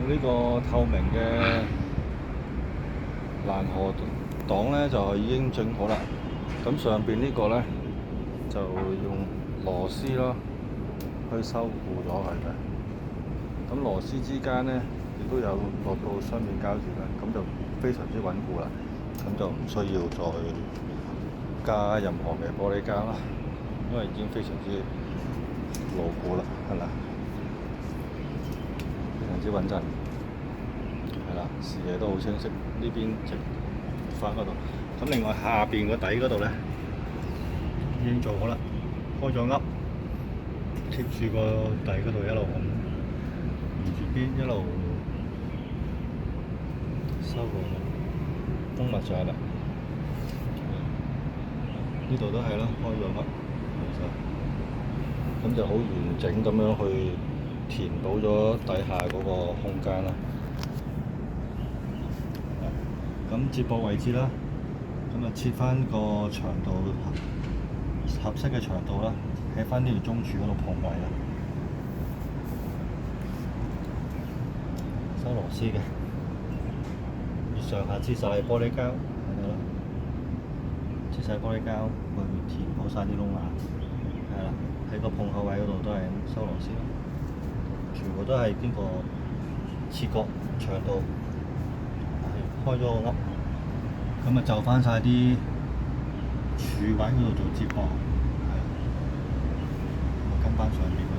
呢個透明嘅欄河擋咧就已經整好啦。咁上邊呢個咧就用螺絲咯去修固咗佢嘅。咁螺絲之間咧亦都有落到雙面膠住嘅，咁就非常之穩固啦。咁就唔需要再加任何嘅玻璃膠啦，因為已經非常之牢固啦，係啦，非常之穩陣，係啦，視野都好清晰。呢邊直翻嗰度，咁另外下邊個底嗰度咧已經做好啦，開咗噏，貼住個底嗰度一路咁沿住邊一路收過去，封密咗啦。呢度都係啦，開咗噏，其實咁就好完整咁樣去填補咗底下嗰個空間啦。咁接駁位置啦，咁啊切翻個長度合適嘅長度啦，喺翻呢條中柱嗰度碰位啦。收螺絲嘅，上下切晒玻璃膠，係啦，切晒玻璃膠去填補晒啲窿眼，係啦，喺個碰口位嗰度都係收螺絲，全部都係經過切割長度。開咗個噏，咁啊就翻晒啲柱位嗰度做接駁，係跟翻上面。